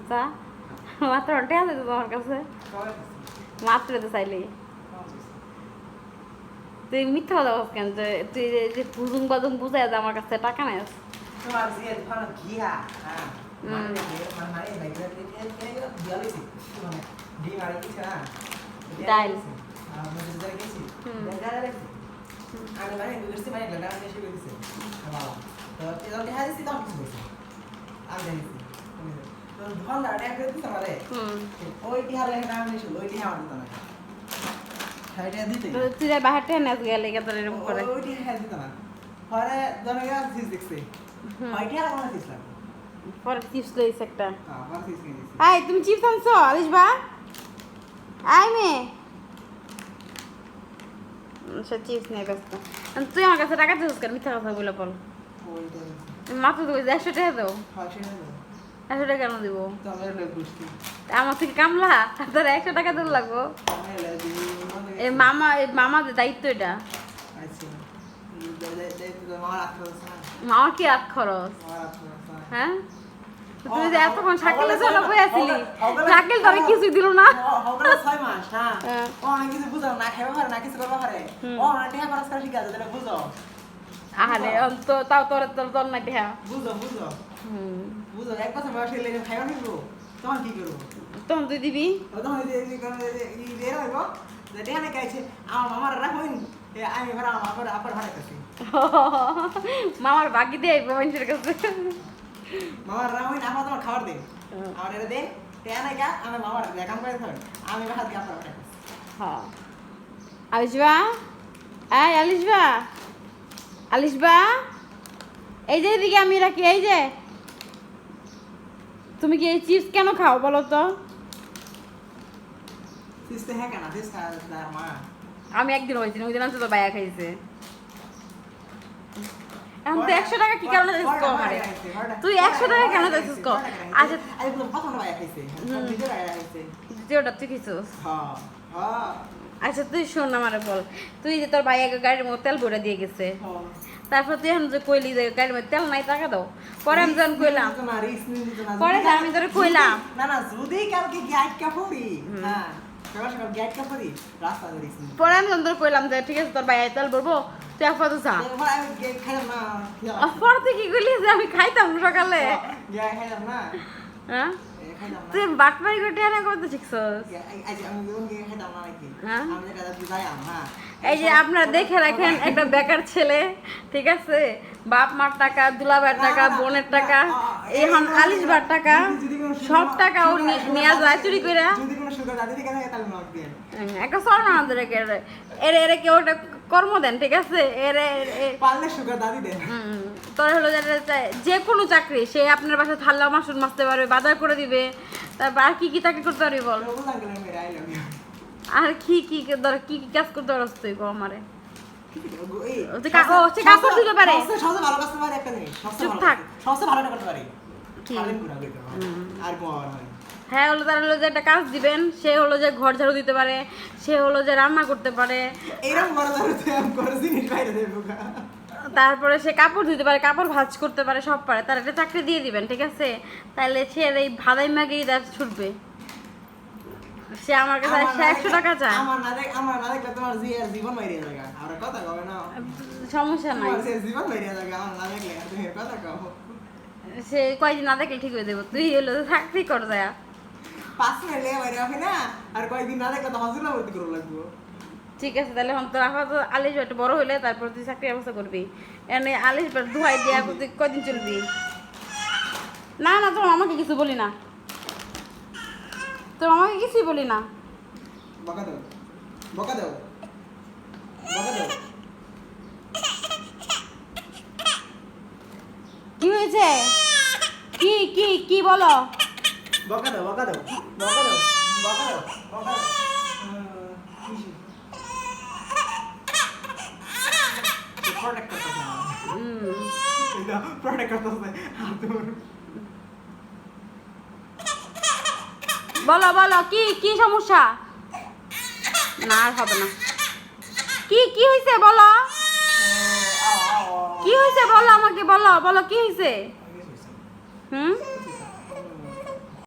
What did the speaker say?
তা মাত্র টেয়া দিত তোমার কাছে মাত্র তো চাইলেই তুই মিথ্যা কথা বলছ কেন যে তুই যে বুজুং বাজুং বুঝাই যে আমার কাছে টাকা নেই তোমার যে ফান গিয়া হ্যাঁ মানে লাইক দিয়ালিছি মানে ডি মারি কিছু না ডাইল আমি যেটা গেছি ডাইল আমি মানে বুঝতে মানে লাগা আমি এসে গেছি বাবা তো এটা দেখা দিছি তো কিছু বলছি আমি জানিছি তো ধন দাঁড়ে একটা দিতে পারে ওই টিহারে একটা আমি শুল ওই টিহা আমার দিতে না সাইডে দিতে তুই যা বাহারটা নাচ গেলে কত এরকম করে ওই টিহা দিতে না পরে জনগা ফিস দেখছে ওই টিহা কোন ফিস লাগে পরে চিপস লইছে একটা হ্যাঁ পরে ফিস কিনেছি আই তুমি চিপস আনছো আলিশ বা আই মে সে চিপস নেই ব্যস্ত তুই আমার কাছে টাকা দিস কেন মিথ্যা কথা বলে বল মাত্র তো 100 টাকা দাও 100 টাকা কেন দিব আমার থেকে কামলা তোর 100 টাকা দিতে লাগবো এই মামার দায়িত্ব এটা মামা কি রাত খরচ হ্যাঁ তুই যে এতক্ষণ শাকিলের জন্য বই আছিলি শাকিল তোর কিছু দিল না 6 মাস হ্যাঁ ও অনেক কিছু বুঝো না খাইবা পারে না কিছু করবা পারে ও না টাকা খরচ করে শিখা যায় তাহলে বুঝো আরে তো তাও তোর না টিহা বুঝো বুঝো এক কথা বয়স হইলে খাইবা নিবো তখন কি করব তখন তুই দিবি তখন এই কোন এই বের হইব যে টিহা না খাইছে আমার মামার রাখুন আমি ভরা আমার আপার ভাড়া কাছে মামার বাকি দে মানুষের কাছে মামার রাখুন আপা তোমার খাবার দে আমার এর দে টিহা না কা আমি মামার দেখাম করে থাক আমি ভাত দিয়ে আপনার ভাড়া কাছে হ্যাঁ আলিশবা আলিশবা এই যে এদিকে আমি রাখি এই যে তুমি কি এই চিপস কেন খাও বলো তো সিস্তে হ্যাঁ কেন দিস কার মা আমি একদিন হয়েছি ওই দিন তো বাইয়া খাইছে এখন তো 100 টাকা কি কারণে দিস কো আমারে তুই 100 টাকা কেন দিস কো আচ্ছা আরে তুমি কত বাইয়া খাইছে ভিডিও বাইয়া খাইছে যেটা তুই খাইছস হ্যাঁ আচ্ছা তুই শোন আমারে বল তুই যে তোর বাইয়া গাড়ির মধ্যে তেল ভরে দিয়ে গেছে তারপর তুই এখন যে কইলি যে গাড়ির মধ্যে তেল নাই টাকা দাও পরে আমি যখন কইলাম পরে আমি তোরে কইলাম না যদি কালকে গ্যাট কাপড়ি হ্যাঁ সকাল গ্যাট কাপড়ি রাস্তা ধরিস পরে আমি তোর কইলাম যে ঠিক আছে তোর বাইয়া তেল ভরবো তুই আপাতত যা আমি খাইলাম না পরে তুই কি কইলি যে আমি খাইতাম সকালে খাইলাম না হ্যাঁ তুই বাটপাই গটে না কত শিখছস এই যে আপনারা দেখে রাখেন একটা বেকার ছেলে ঠিক আছে বাপ মার টাকা দুলাভাইয়ের টাকা বোনের টাকা এখন আলিশবার টাকা সব টাকা ও নিয়ে যায় চুরি করে একটা সর না আমাদের এর কেউ একটা কর্ম দেন ঠিক আছে তোর হলো যে কোনো চাকরি সে আপনার বাসায় থাল্লা মাসুর মাসতে পারবে বাজার করে দিবে তারপর আর কি চাকরি করতে পারবি বল আর কি ধর কি কাজ করতে পারছ তুই গো আমারে কাপড় দিতে পারে চুপ থাক হ্যাঁ হলো তার হলো যে একটা কাজ দিবেন সে হলো যে ঘর ঝাড়ু দিতে পারে সে হলো যে রান্না করতে পারে তারপরে সে কাপড় ধুতে পারে কাপড় ভাঁজ করতে পারে সব পারে তার একটা চাকরি দিয়ে দিবেন ঠিক আছে তাহলে সে এই ভাদাই মাগেই তার ছুটবে সে আমার কাছে 100 টাকা চায় সমস্যা নাই সে কয়দিন না দেখলে ঠিক হয়ে দেবো তুই হলো চাকরি কর যায় 5 মিনিট বাইরে রাখে না আর কয়দিন না দেখলে তো হাজিরা ভর্তি করে লাগবে ঠিক আছে তাহলে এখন তোর আপাতত আলিশ একটু বড় হইলে তারপর তুই চাকরি ব্যবস্থা করবি এনে আলিশ ধোয়াই দিয়া তুই কদিন চলবি না না তোর আমাকে কিছু বলি না তোর আমাকে কিছুই বলি না বকা দাও কি হয়েছে কি বলো বকা দাও বলো কি সমস্যা না আর হবে না কি হয়েছে বলো কি হয়েছে বলো আমাকে বলো কি হয়েছে